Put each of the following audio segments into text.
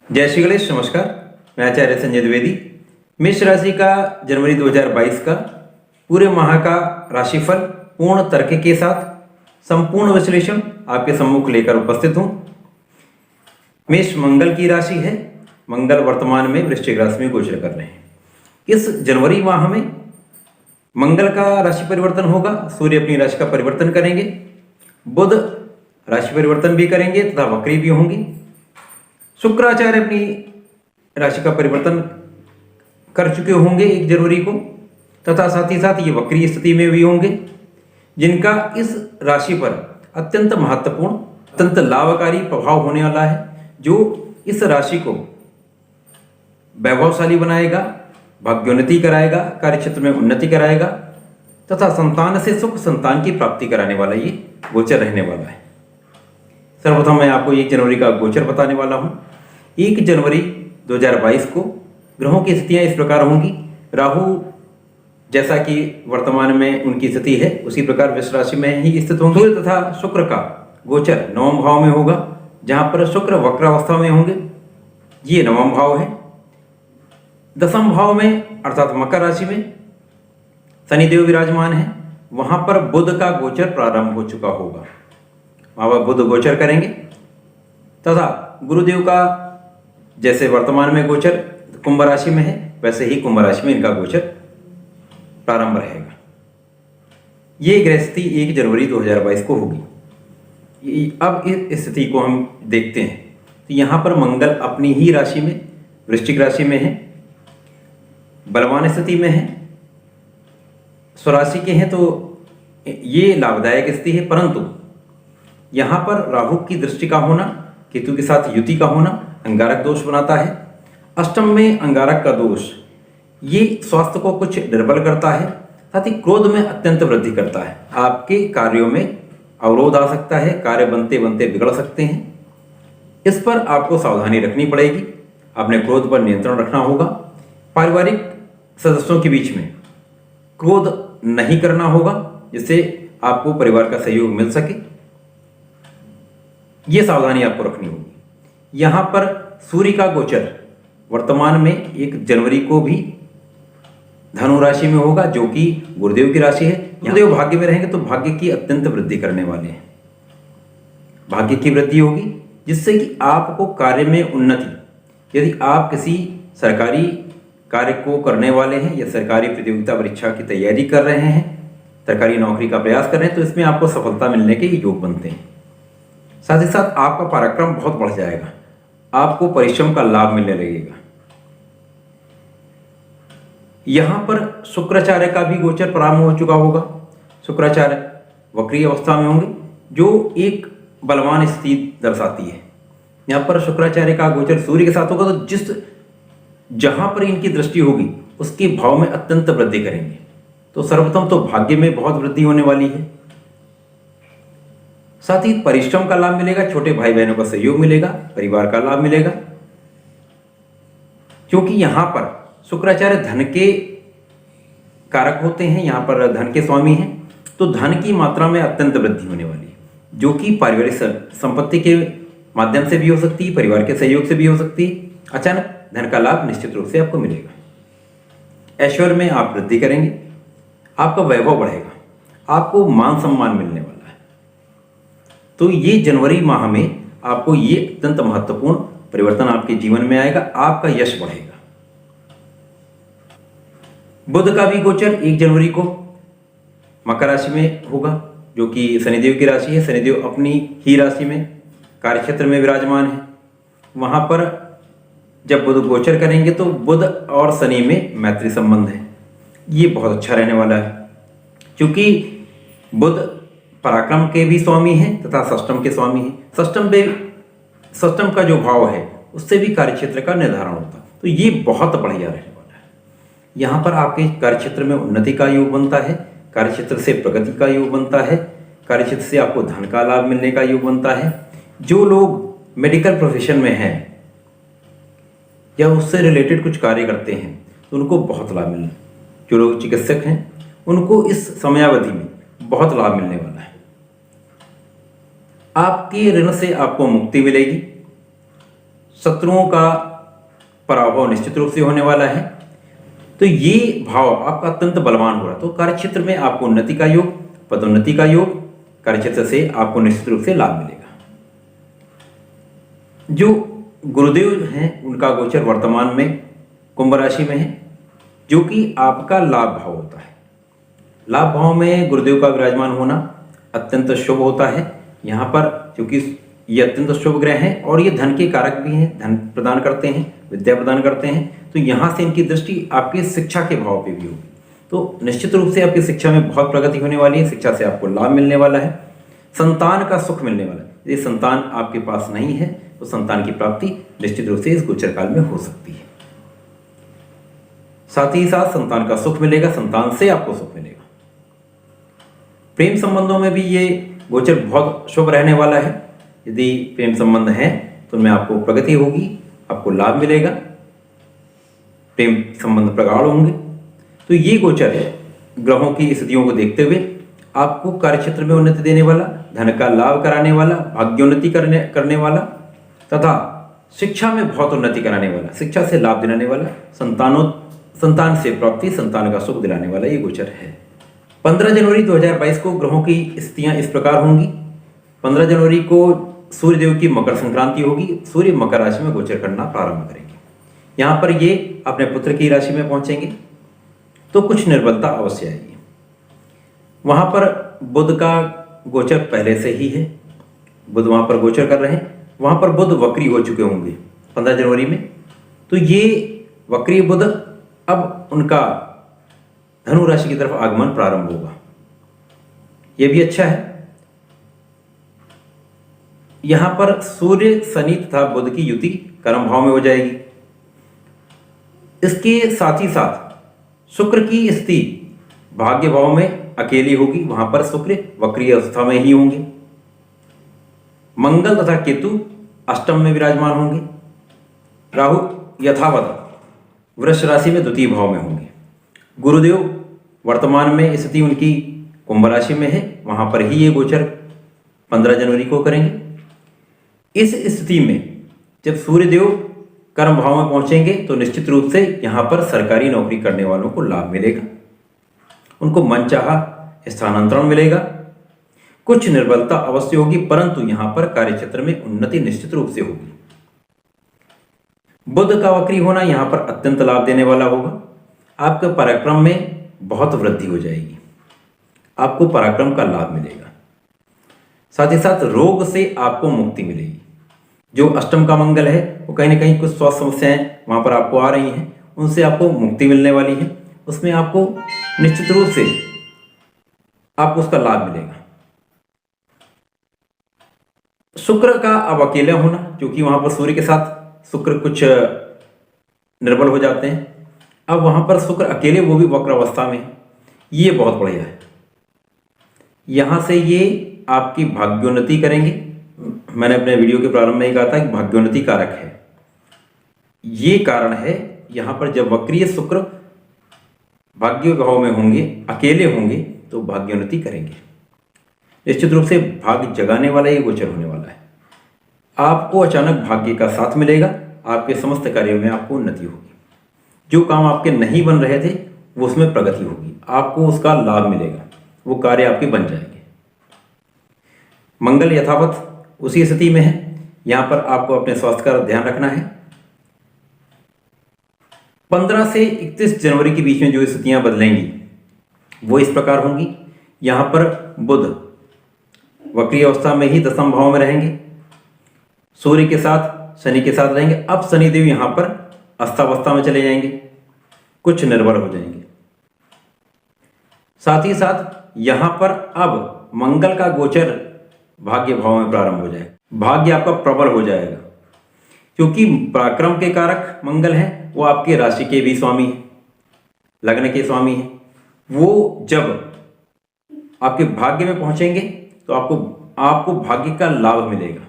जय श्री गणेश। नमस्कार, मैं आचार्य संजय द्विवेदी। मेष राशि का जनवरी 2022 का पूरे माह का राशिफल पूर्ण तर्क के साथ संपूर्ण विश्लेषण आपके सम्मुख लेकर उपस्थित हूँ। मेष मंगल की राशि है। मंगल वर्तमान में वृश्चिक राशि में गोचर कर रहे हैं। इस जनवरी माह में मंगल का राशि परिवर्तन होगा। सूर्य अपनी राशि का परिवर्तन करेंगे, बुध राशि परिवर्तन भी करेंगे तथा वक्री भी होंगे। शुक्राचार्य अपनी राशि का परिवर्तन कर चुके होंगे 1 जनवरी को, तथा साथ ही साथ ये वक्री स्थिति में भी होंगे, जिनका इस राशि पर अत्यंत महत्वपूर्ण, अत्यंत लाभकारी प्रभाव होने वाला है, जो इस राशि को वैभवशाली बनाएगा, भाग्योन्नति कराएगा, कार्यक्षेत्र में उन्नति कराएगा तथा संतान से सुख, संतान की प्राप्ति कराने वाला ये गोचर रहने वाला है। सर्वप्रथम मैं आपको 1 जनवरी का गोचर बताने वाला हूँ। 1 जनवरी 2022 को ग्रहों की स्थितियाँ इस प्रकार होंगी। राहु जैसा कि वर्तमान में उनकी स्थिति है उसी प्रकार वृष राशि में ही स्थित होंगे। सूर्य तथा शुक्र का गोचर 9वें भाव में होगा, जहाँ पर शुक्र वक्रावस्था में होंगे। ये 9वां भाव है। 10वां भाव में अर्थात मकर राशि में शनिदेव विराजमान है। वहाँ पर बुध का गोचर प्रारंभ हो चुका होगा, वहाँ पर बुध गोचर करेंगे तथा गुरुदेव का जैसे वर्तमान में गोचर कुंभ राशि में है, वैसे ही कुंभ राशि में इनका गोचर प्रारंभ रहेगा। ये ग्रह स्थिति 1 जनवरी 2022 को होगी। अब इस स्थिति को हम देखते हैं तो यहाँ पर मंगल अपनी ही राशि में वृश्चिक राशि में है, बलवान स्थिति में है, स्वराशि के हैं, तो ये लाभदायक स्थिति है। परंतु यहाँ पर राहु की दृष्टि का होना, केतु के साथ युति का होना अंगारक दोष बनाता है। अष्टम में अंगारक का दोष ये स्वास्थ्य को कुछ दुर्बल करता है, साथ ही क्रोध में अत्यंत वृद्धि करता है। आपके कार्यों में अवरोध आ सकता है, कार्य बनते बनते बिगड़ सकते हैं। इस पर आपको सावधानी रखनी पड़ेगी। अपने क्रोध पर नियंत्रण रखना होगा। पारिवारिक सदस्यों के बीच में क्रोध नहीं करना होगा, जिससे आपको परिवार का सहयोग मिल सके। ये सावधानी आपको रखनी होगी। यहाँ पर सूर्य का गोचर वर्तमान में 1 जनवरी को भी धनु राशि में होगा, जो कि गुरुदेव की राशि है। गुरुदेव भाग्य में रहेंगे तो भाग्य की अत्यंत वृद्धि करने वाले हैं। भाग्य की वृद्धि होगी, जिससे कि आपको कार्य में उन्नति, यदि आप किसी सरकारी कार्य को करने वाले हैं या सरकारी प्रतियोगिता परीक्षा की तैयारी कर रहे हैं, सरकारी नौकरी का प्रयास कर रहे हैं, तो इसमें आपको सफलता मिलने के योग बनते हैं। साथ ही साथ आपका पराक्रम बहुत बढ़ जाएगा, आपको परिश्रम का लाभ मिलने लगेगा। यहां पर शुक्राचार्य का भी गोचर प्रारंभ हो चुका होगा। शुक्राचार्य वक्री अवस्था में होंगे, जो एक बलवान स्थिति दर्शाती है। यहां पर शुक्राचार्य का गोचर सूर्य के साथ होगा, तो जहां पर इनकी दृष्टि होगी उसके भाव में अत्यंत वृद्धि करेंगे। तो सर्वप्रथम तो भाग्य में बहुत वृद्धि होने वाली है, साथ ही परिश्रम का लाभ मिलेगा, छोटे भाई बहनों का सहयोग मिलेगा, परिवार का लाभ मिलेगा। क्योंकि यहां पर शुक्राचार्य धन के कारक होते हैं, यहां पर धन के स्वामी हैं, तो धन की मात्रा में अत्यंत वृद्धि होने वाली है, जो कि पारिवारिक संपत्ति के माध्यम से भी हो सकती है, परिवार के सहयोग से भी हो सकती है। अचानक धन का लाभ निश्चित रूप से आपको मिलेगा। ऐश्वर्य में आप वृद्धि करेंगे, आपका वैभव बढ़ेगा, आपको मान सम्मान मिलने वाला है। तो ये जनवरी माह में आपको ये अत्यंत महत्वपूर्ण परिवर्तन आपके जीवन में आएगा, आपका यश बढ़ेगा। बुध का भी गोचर 1 जनवरी को मकर राशि में होगा, जो कि शनिदेव की राशि है। शनिदेव अपनी ही राशि में कार्यक्षेत्र में विराजमान है। वहां पर जब बुध गोचर करेंगे तो बुध और शनि में मैत्री संबंध है, ये बहुत अच्छा रहने वाला है। क्योंकि बुध पराक्रम के भी स्वामी हैं तथा षष्टम के स्वामी हैं। षष्टम का जो भाव है उससे भी कार्यक्षेत्र का निर्धारण होता है, तो ये बहुत बढ़िया रहने वाला है। यहाँ पर आपके कार्यक्षेत्र में उन्नति का योग बनता है, कार्यक्षेत्र से प्रगति का योग बनता है, कार्यक्षेत्र से आपको धन का लाभ मिलने का योग बनता है। जो लोग मेडिकल प्रोफेशन में हैं या उससे रिलेटेड कुछ कार्य करते हैं तो उनको बहुत लाभ मिलना। जो लोग चिकित्सक हैं उनको इस समयावधि में बहुत लाभ मिलने वाला है। आपके ऋण से आपको मुक्ति मिलेगी। शत्रुओं का पराभव निश्चित रूप से होने वाला है। तो ये भाव आपका अत्यंत बलवान हो रहा है। तो कार्यक्षेत्र में आपको उन्नति का योग, पदोन्नति का योग, कार्यक्षेत्र से आपको निश्चित रूप से लाभ मिलेगा। जो गुरुदेव हैं उनका गोचर वर्तमान में कुंभ राशि में है, जो कि आपका लाभ भाव होता है। लाभ भाव में गुरुदेव का विराजमान होना अत्यंत शुभ होता है। यहाँ पर क्योंकि ये अत्यंत शुभ ग्रह हैं और ये धन के कारक भी हैं, धन प्रदान करते हैं, विद्या प्रदान करते हैं, तो यहाँ से इनकी दृष्टि आपकी शिक्षा के भाव पे भी होगी। तो निश्चित रूप से आपकी शिक्षा में बहुत प्रगति होने वाली है, शिक्षा से आपको लाभ मिलने वाला है, संतान का सुख मिलने वाला है। यदि संतान आपके पास नहीं है तो संतान की प्राप्ति निश्चित रूप से इस गोचर काल में हो सकती है। साथ ही साथ संतान का सुख मिलेगा, संतान से आपको सुख मिलेगा। प्रेम संबंधों में भी ये गोचर बहुत शुभ रहने वाला है। यदि प्रेम संबंध है तो उनमें आपको प्रगति होगी, आपको लाभ मिलेगा, प्रेम संबंध प्रगाढ़ होंगे। तो ये गोचर है ग्रहों की स्थितियों को देखते हुए आपको कार्यक्षेत्र में उन्नति देने वाला, धन का लाभ कराने वाला, भाग्योन्नति करने वाला तथा शिक्षा में बहुत उन्नति कराने वाला, शिक्षा से लाभ दिलाने वाला, संतान से प्राप्ति, संतान का सुख दिलाने वाला ये गोचर है। 15 जनवरी 2022 को ग्रहों की स्थितियां इस प्रकार होंगी। 15 जनवरी को सूर्यदेव की मकर संक्रांति होगी। सूर्य मकर राशि में गोचर करना प्रारंभ करेंगे। यहाँ पर ये अपने पुत्र की राशि में पहुंचेंगे तो कुछ निर्बलता अवश्य आएगी। वहाँ पर बुध का गोचर पहले से ही है, बुध वहाँ पर गोचर कर रहे हैं। वहाँ पर बुध वक्री हो चुके होंगे 15 जनवरी में। तो ये वक्री बुध अब उनका धनु राशि की तरफ आगमन प्रारंभ होगा, ये भी अच्छा है। यहां पर सूर्य शनि तथा बुध की युति कर्म भाव में हो जाएगी। इसके साथ ही साथ शुक्र की स्थिति भाग्य भाव में अकेली होगी, वहां पर शुक्र वक्रीय अवस्था में ही होंगे। मंगल तथा केतु अष्टम में विराजमान होंगे। राहु यथावत वृष राशि में द्वितीय भाव में होंगे। गुरुदेव वर्तमान में स्थिति उनकी कुंभ राशि में है, वहां पर ही ये गोचर 15 जनवरी को करेंगे। इस स्थिति में जब सूर्यदेव कर्म भाव में पहुंचेंगे तो निश्चित रूप से यहां पर सरकारी नौकरी करने वालों को लाभ मिलेगा, उनको मनचाहा स्थानांतरण मिलेगा। कुछ निर्बलता अवश्य होगी, परंतु यहां पर कार्यक्षेत्र में उन्नति निश्चित रूप से होगी। बुध का वक्री होना यहां पर अत्यंत लाभ देने वाला होगा। आपके पराक्रम में बहुत वृद्धि हो जाएगी, आपको पराक्रम का लाभ मिलेगा। साथ ही साथ रोग से आपको मुक्ति मिलेगी। जो अष्टम का मंगल है वो कहीं ना कहीं कुछ स्वास्थ्य समस्याएं वहां पर आपको आ रही हैं, उनसे आपको मुक्ति मिलने वाली है। उसमें आपको निश्चित रूप से आपको उसका लाभ मिलेगा। शुक्र का अब अकेला होना, क्योंकि वहां पर सूर्य के साथ शुक्र कुछ निर्बल हो जाते हैं, अब वहां पर शुक्र अकेले, वो भी वक्र अवस्था में, ये बहुत बढ़िया है। यहां से ये आपकी भाग्योन्नति करेंगे। मैंने अपने वीडियो के प्रारंभ में ही कहा था कि भाग्योन्नति कारक है, ये कारण है। यहां पर जब वक्रीय शुक्र भाग्य भाव में होंगे, अकेले होंगे, तो भाग्योन्नति करेंगे। निश्चित रूप से भाग्य जगाने वाला ये गोचर होने वाला है। आपको अचानक भाग्य का साथ मिलेगा, आपके समस्त कार्यों में आपको उन्नति होगी। जो काम आपके नहीं बन रहे थे वो उसमें प्रगति होगी, आपको उसका लाभ मिलेगा, वो कार्य आपके बन जाएंगे। मंगल यथावत उसी स्थिति में है। यहां पर आपको अपने स्वास्थ्य का ध्यान रखना है। 15 से 31 जनवरी के बीच में जो स्थितियां बदलेंगी वो इस प्रकार होंगी। यहां पर बुध वक्री अवस्था में ही दशम भाव में रहेंगे, सूर्य के साथ शनि के साथ रहेंगे। अब शनिदेव यहां पर अस्थावस्था में चले जाएंगे, कुछ निर्बल हो जाएंगे। साथ ही साथ यहां पर अब मंगल का गोचर भाग्य भाव में प्रारंभ हो जाएगा। भाग्य आपका प्रबल हो जाएगा, क्योंकि पराक्रम के कारक मंगल हैं, वो आपके राशि के भी स्वामी हैं, लग्न के स्वामी हैं। वो जब आपके भाग्य में पहुंचेंगे तो आपको भाग्य का लाभ मिलेगा,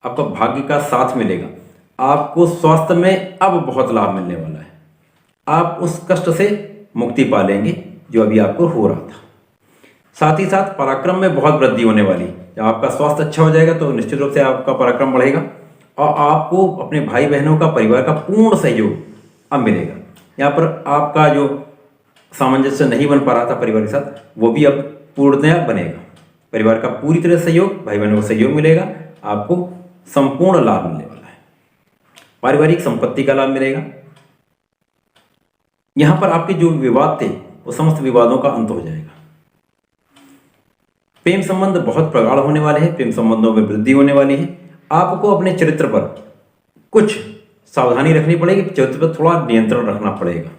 आपका भाग्य का साथ मिलेगा। आपको स्वास्थ्य में अब बहुत लाभ मिलने वाला है। आप उस कष्ट से मुक्ति पा लेंगे जो अभी आपको हो रहा था। साथ ही साथ पराक्रम में बहुत वृद्धि होने वाली। जब आपका स्वास्थ्य अच्छा हो जाएगा तो निश्चित रूप से आपका पराक्रम बढ़ेगा। और आपको अपने भाई बहनों का, परिवार का पूर्ण सहयोग अब मिलेगा। यहाँ पर आपका जो सामंजस्य नहीं बन पा रहा था परिवार के साथ, वो भी अब पूर्णतया बनेगा। परिवार का पूरी तरह सहयोग, भाई बहनों का सहयोग मिलेगा, आपको संपूर्ण लाभ मिलने वाला है। पारिवारिक संपत्ति का लाभ मिलेगा। यहाँ पर आपके जो विवाद थे वो समस्त विवादों का अंत हो जाएगा। प्रेम संबंध बहुत प्रगाढ़ होने वाले हैं, प्रेम संबंधों में वृद्धि होने वाली है। आपको अपने चरित्र पर कुछ सावधानी रखनी पड़ेगी, चरित्र पर थोड़ा नियंत्रण रखना पड़ेगा,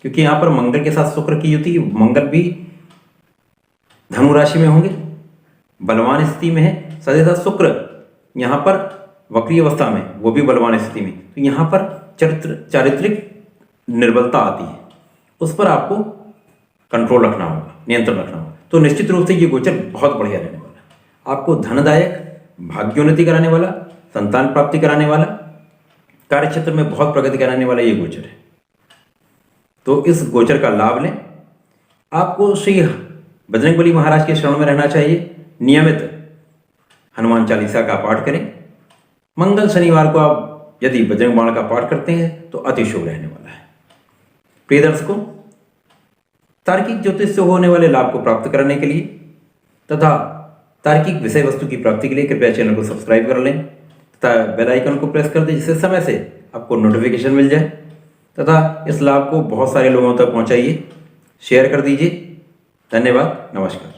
क्योंकि यहाँ पर मंगल के साथ शुक्र की युति, मंगल भी धनु राशि में होंगे, बलवान स्थिति में है। साथ ही साथ शुक्र यहाँ पर वक्री अवस्था में, वो भी बलवान स्थिति में, तो यहाँ पर चारित्रिक निर्बलता आती है, उस पर आपको कंट्रोल रखना होगा, नियंत्रण रखना होगा। तो निश्चित रूप से ये गोचर बहुत बढ़िया रहने वाला है। आपको धनदायक, भाग्योन्नति कराने वाला, संतान प्राप्ति कराने वाला, कार्य क्षेत्र में बहुत प्रगति कराने वाला ये गोचर है। तो इस गोचर का लाभ लें। आपको श्री बजरंगबली महाराज के शरण में रहना चाहिए। नियमित हनुमान चालीसा का पाठ करें। मंगल शनिवार को आप यदि बजरंग बाण का पाठ करते हैं तो अति शुभ रहने वाला है। प्रिय दर्शकों, तार्किक ज्योतिष से होने वाले लाभ को प्राप्त करने के लिए तथा तार्किक विषय वस्तु की प्राप्ति के लिए कृपया चैनल को सब्सक्राइब कर लें तथा बेल आइकन को प्रेस कर दें, जिससे समय से आपको नोटिफिकेशन मिल जाए, तथा इस लाभ को बहुत सारे लोगों तक पहुंचाइए, शेयर कर दीजिए। धन्यवाद, नमस्कार।